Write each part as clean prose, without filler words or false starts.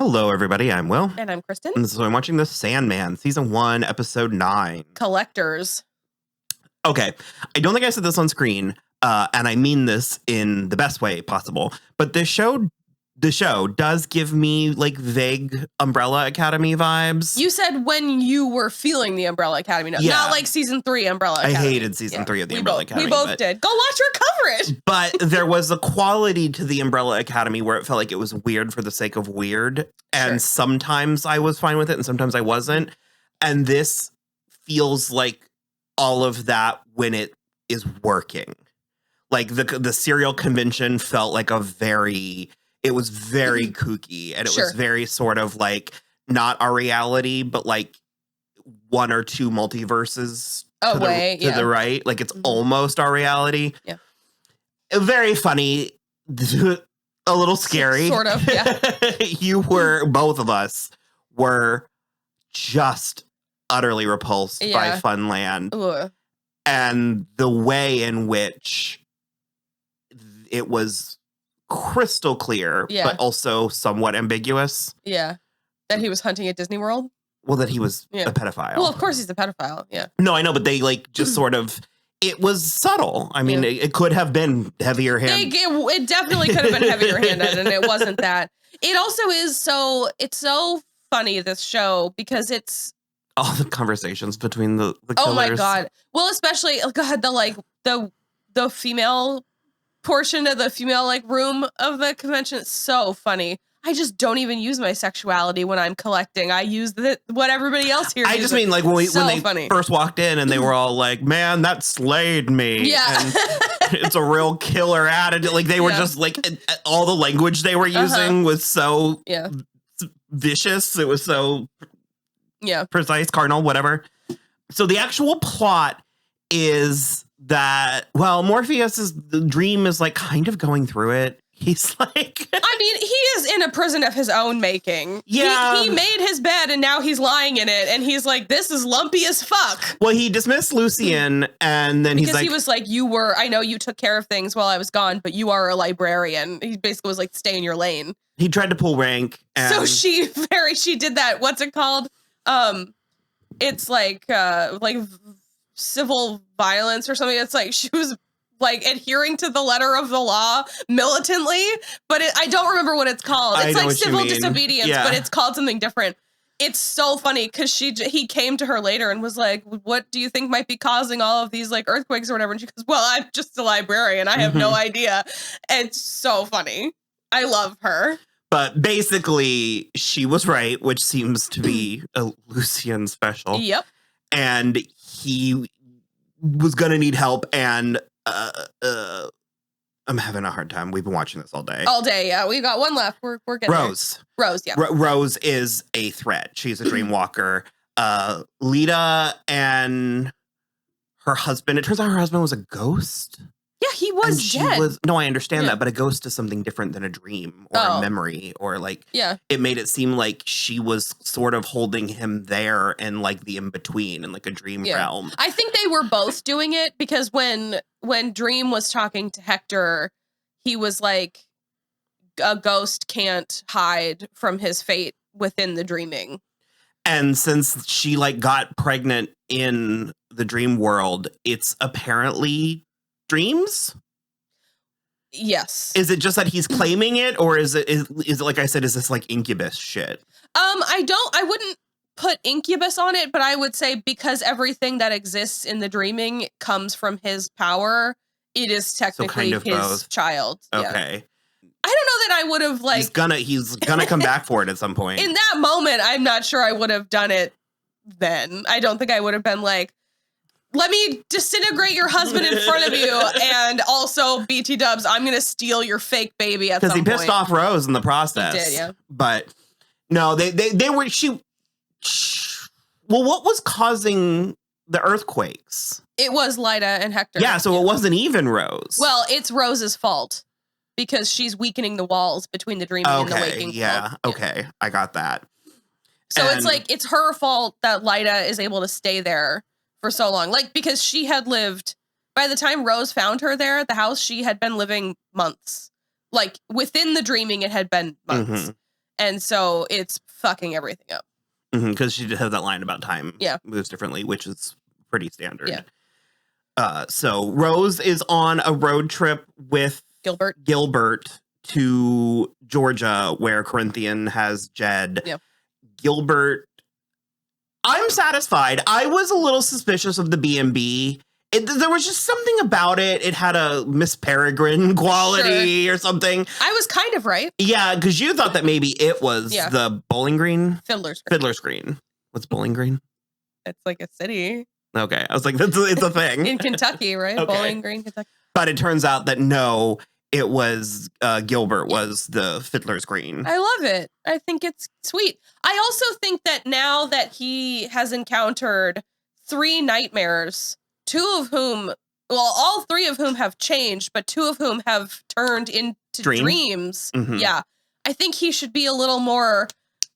Hello, everybody. I'm Will. And I'm Kristen. And so I'm watching the Sandman, season 1, episode 9. Collectors. Okay. I don't think I said this on screen, and I mean this in the best way possible. But the show does give me like vague Umbrella Academy vibes. You said when you were feeling the Umbrella Academy, not like season 3 Umbrella Academy. I hated season 3 of the Umbrella Academy. We both did. Go watch her cover it. But there was a quality to the Umbrella Academy where it felt like it was weird for the sake of weird. And sometimes I was fine with it and sometimes I wasn't. And this feels like all of that when it is working. Like the serial convention felt like it was very kooky, and it was very sort of like not our reality, but like one or two multiverses to the right. Like it's almost our reality. Yeah. Very funny, a little scary. Sort of, yeah. Both of us were just utterly repulsed by Funland. Ugh. And the way in which it was crystal clear, but also somewhat ambiguous. Yeah. That he was hunting at Disney World? Well, that he was a pedophile. Well, of course he's a pedophile, yeah. No, I know, but they like just sort of, it was subtle. I mean, it could have been heavier handed. It definitely could have been heavier handed, and it wasn't that. It also is it's so funny, this show, because it's all the conversations between the killers. Oh my God. Well, especially, the female portion of the female room of the convention is so funny. I just don't even use my sexuality when I'm collecting. I use what everybody else here uses. I just mean like when they first walked in and they were all like, "Man, that slayed me." Yeah, and it's a real killer attitude. Like they were just like all the language they were using was so vicious. It was so precise, cardinal, whatever. So the actual plot is that, well, Morpheus' the dream is like kind of going through it. He's like, I mean, he is in a prison of his own making. Yeah. He made his bed and now he's lying in it. And he's like, this is lumpy as fuck. Well, he dismissed Lucien and then he was like, I know you took care of things while I was gone, but you are a librarian. He basically was like, stay in your lane. He tried to pull rank. And so she did that. What's it called? It's like civil violence or something. It's like she was like adhering to the letter of the law militantly, but I don't remember what it's called. It's like civil disobedience, but it's called something different. It's so funny because he came to her later and was like, "What do you think might be causing all of these like earthquakes or whatever?" And she goes, "Well, I'm just a librarian. I have no idea." It's so funny. I love her. But basically, she was right, which seems to be a Lucien special. Yep. And he was going to need help. And I'm having a hard time. We've been watching this all day. All day, yeah. We've got one left. We're getting Rose. There. Rose, yeah. Rose is a threat. She's a dream walker. Lita and her husband. It turns out her husband was a ghost. Yeah, he was dead. No, I understand that, but a ghost is something different than a dream or a memory or like, it made it seem like she was sort of holding him there and like the in-between in like a dream realm. I think they were both doing it because when Dream was talking to Hector, he was like, a ghost can't hide from his fate within the dreaming. And since she like got pregnant in the dream world, it's apparently dreams? Yes. Is it just that he's claiming it, or is it like I said, is this like incubus shit? I wouldn't put incubus on it, but I would say because everything that exists in the dreaming comes from his power, it is technically his both. Child. Okay. Yeah. I don't know that I would have like he's gonna come back for it at some point. In that moment, I'm not sure I would have done it then. I don't think I would have been like, let me disintegrate your husband in front of you, and also BT Dubs, I'm going to steal your fake baby at some point. Because he pissed off Rose in the process. He did, yeah. But no, they were, well, what was causing the earthquakes? It was Lida and Hector. Yeah, so it wasn't even Rose. Well, it's Rose's fault because she's weakening the walls between the dreaming and the waking. Yeah, okay, I got that. So it's like, it's her fault that Lida is able to stay there for so long, like, because she had lived, by the time Rose found her there at the house, she had been living months. Like, within the dreaming, it had been months. And so it's fucking everything up. Because she did have that line about time moves differently, which is pretty standard. Yeah. So Rose is on a road trip with Gilbert to Georgia, where Corinthian has Jed. Yep. Gilbert, I'm satisfied. I was a little suspicious of the B&B. There was just something about it. It had a Miss Peregrine quality or something. I was kind of right. Yeah, because you thought that maybe it was the Bowling Green? Fiddler's Green. What's Bowling Green? It's like a city. Okay. I was like, it's a thing. In Kentucky, right? Okay. Bowling Green, Kentucky. But it turns out that no, it was Gilbert was the Fiddler's Green. I love it. I think it's sweet. I also think that now that he has encountered 3 nightmares, 2 of whom, well, all 3 of whom have changed, but 2 of whom have turned into dreams. Mm-hmm. Yeah. I think he should be a little more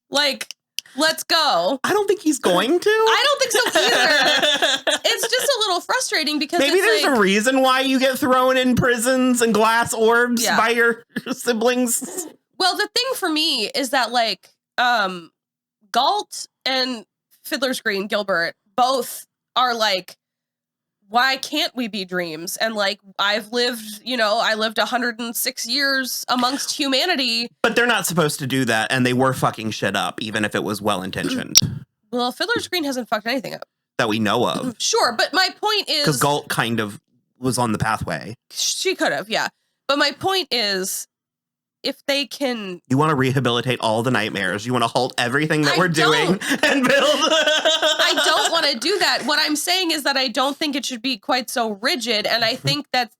like, let's go. I don't think he's going to. I don't think so either. It's just a little frustrating because maybe there's a reason why you get thrown in prisons and glass orbs by your siblings. Well, the thing for me is that like Galt and Fiddler's Green, Gilbert, both are like, why can't we be dreams? And like, I've lived, I lived 106 years amongst humanity. But they're not supposed to do that. And they were fucking shit up, even if it was well-intentioned. Well, Fiddler's Green hasn't fucked anything up. That we know of. Sure. But my point is. Because Galt kind of was on the pathway. She could have, yeah. But my point is, if they can... You want to rehabilitate all the nightmares. You want to halt everything that we're doing and build... I don't want to do that. What I'm saying is that I don't think it should be quite so rigid. And I think that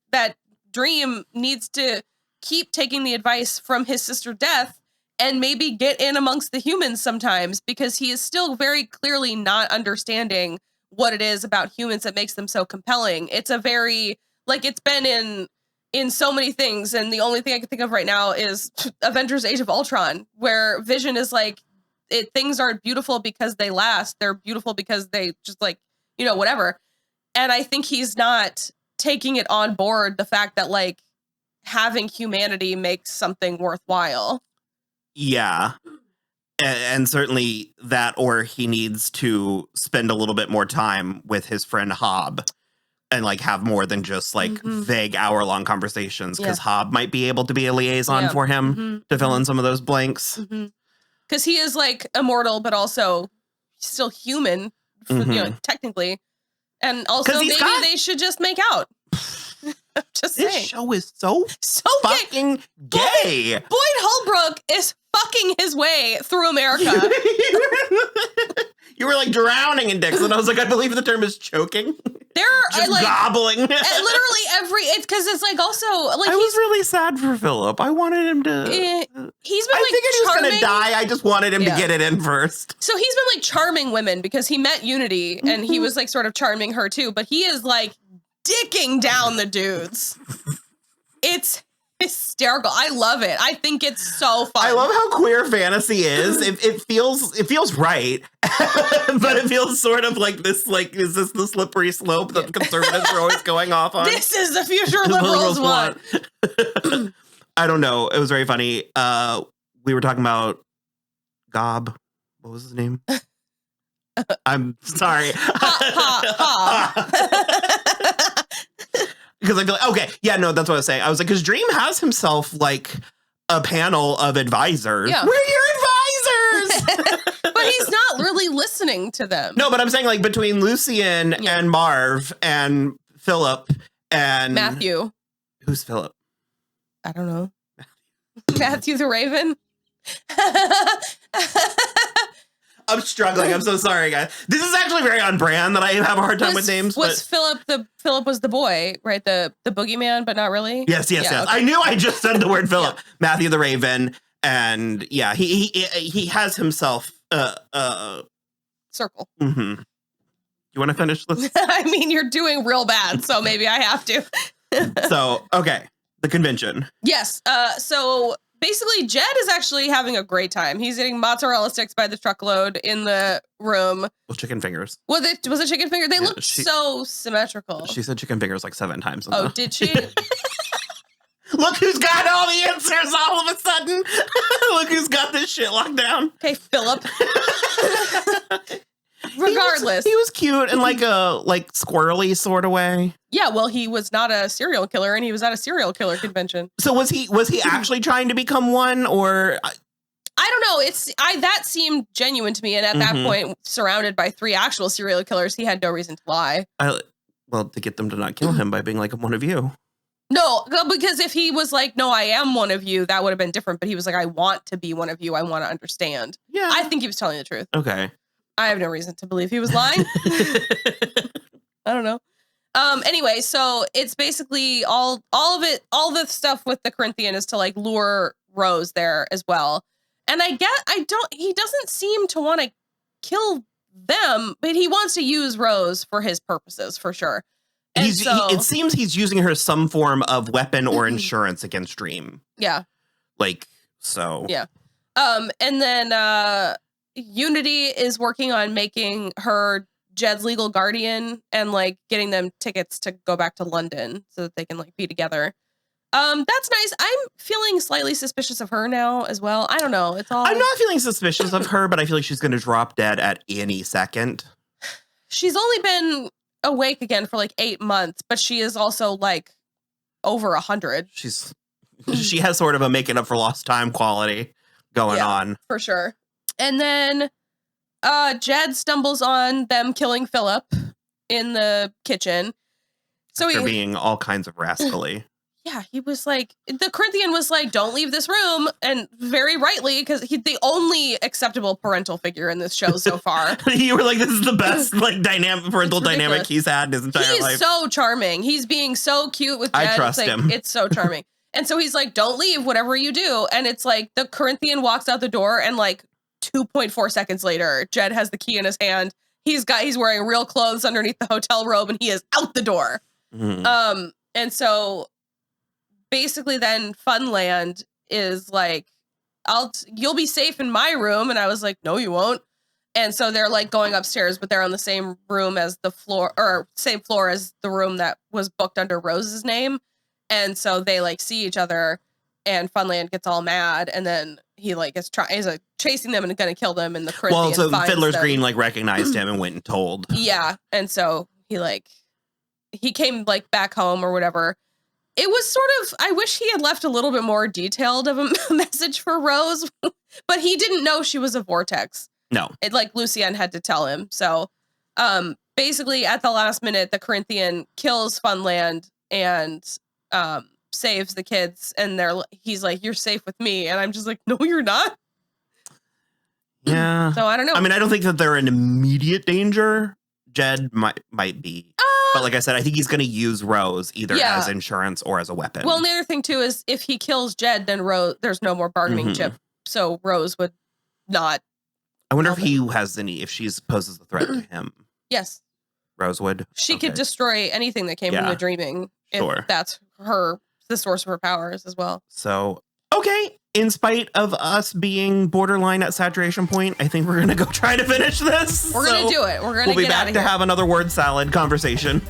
Dream needs to keep taking the advice from his sister Death and maybe get in amongst the humans sometimes, because he is still very clearly not understanding what it is about humans that makes them so compelling. It's a very... Like, it's been in so many things, and the only thing I can think of right now is Avengers Age of Ultron, where Vision is like, things aren't beautiful because they last, they're beautiful because they just like, whatever. And I think he's not taking it on board, the fact that like having humanity makes something worthwhile. Yeah. And certainly that, or he needs to spend a little bit more time with his friend Hobb. And like have more than just like vague hour-long conversations, because Hobb might be able to be a liaison for him to fill in some of those blanks. Because he is like immortal, but also still human, technically. And also maybe they should just make out. Just saying. This show is so fucking gay. Boyd Holbrook is fucking his way through America. You were like drowning in dicks, and I was like, I believe the term is choking. Just gobbling. Literally it's because it's like also like I was really sad for Philip. I wanted him to. He's been I figured he was gonna die. I just wanted him to get it in first. So he's been like charming women because he met Unity and he was like sort of charming her too, but he is like dicking down the dudes. It's hysterical. I love it. I think it's so fun. I love how queer fantasy is. It feels right, but it feels sort of like this. Like, is this the slippery slope that conservatives are always going off on? This is the future liberals want. I don't know. It was very funny. We were talking about Gob. What was his name? I'm sorry. Because I feel like, okay, yeah, no, that's what I was saying. I was like, because Dream has himself like a panel of advisors. Yeah. We're your advisors! But he's not really listening to them. No, but I'm saying like between Lucien and Marv and Philip and... Matthew. Who's Philip? I don't know. Matthew the Raven? I'm struggling. I'm so sorry, guys. This is actually very on brand that I have a hard time with names. Philip was the boy, right? The boogeyman, but not really. Yes. Okay. I knew I just said the word Philip. Matthew the Raven, and he has himself circle. Mm-hmm. You want to finish this? I mean, you're doing real bad, so maybe I have to. So okay, the convention. Yes. So. Basically, Jed is actually having a great time. He's eating mozzarella sticks by the truckload in the room. Well, chicken fingers. Was it chicken finger? They looked so symmetrical. She said chicken fingers like 7 times. Oh, did she? Look who's got all the answers all of a sudden. Look who's got this shit locked down. Okay, Philip. Regardless. He was cute in like a squirrely sort of way. Yeah, well, he was not a serial killer and he was at a serial killer convention. So was he actually trying to become one, or I don't know. That seemed genuine to me, and at that point, surrounded by 3 actual serial killers, he had no reason to lie. Well, to get them to not kill him by being like, I'm one of you. No, because if he was like, no, I am one of you, that would have been different. But he was like, I want to be one of you. I want to understand. Yeah. I think he was telling the truth. Okay. I have no reason to believe he was lying. I don't know. Anyway, so it's basically all of it, all the stuff with the Corinthian is to like lure Rose there as well. And he doesn't seem to want to kill them, but he wants to use Rose for his purposes for sure. And it seems he's using her some form of weapon or insurance against Dream. Yeah. Yeah. And then Unity is working on making her Jed's legal guardian and like getting them tickets to go back to London so that they can like be together. That's nice. I'm feeling slightly suspicious of her now as well. I don't know. I'm not feeling suspicious of her, but I feel like she's going to drop dead at any second. She's only been awake again for like 8 months, but she is also like over 100. She has sort of a making up for lost time quality going on. For sure. And then Jed stumbles on them killing Philip in the kitchen. So After being all kinds of rascally. Yeah, he was like, the Corinthian was like, don't leave this room. And very rightly, because he's the only acceptable parental figure in this show so far. You were like, this is the best like parental dynamic he's had in his entire life. He's so charming. He's being so cute with Jed. I trust him. It's so charming. And so he's like, don't leave, whatever you do. And it's like the Corinthian walks out the door and like 2.4 seconds later, Jed has the key in his hand. He's wearing real clothes underneath the hotel robe and he is out the door. Mm-hmm. And so basically then Funland is like, you'll be safe in my room. And I was like, no, you won't. And so they're like going upstairs, but they're on the same room as same floor as the room that was booked under Rose's name. And so they like see each other and Funland gets all mad. And then he like is chasing them and going to kill them. And the Corinthian Fiddler's Green like recognized him and went and told. Yeah. And so he came like back home or whatever. It was sort of, I wish he had left a little bit more detailed of a message for Rose, but he didn't know she was a vortex. No. It like Lucien had to tell him. So basically at the last minute, the Corinthian kills Funland and saves the kids. And he's like, you're safe with me. And I'm just like, no, you're not. Yeah. So I don't know. I mean, I don't think that they're in immediate danger. Jed might be. But like I said, I think he's going to use Rose either as insurance or as a weapon. Well, and the other thing, too, is if he kills Jed, then there's no more bargaining chip. So Rose would not. I wonder if she poses the threat to him. Yes. Rose would. She could destroy anything that came from the dreaming. If that's the source of her powers as well. So, okay. In spite of us being borderline at saturation point, I think we're going to go try to finish this. We're going to do it. We'll be back to have another word salad conversation.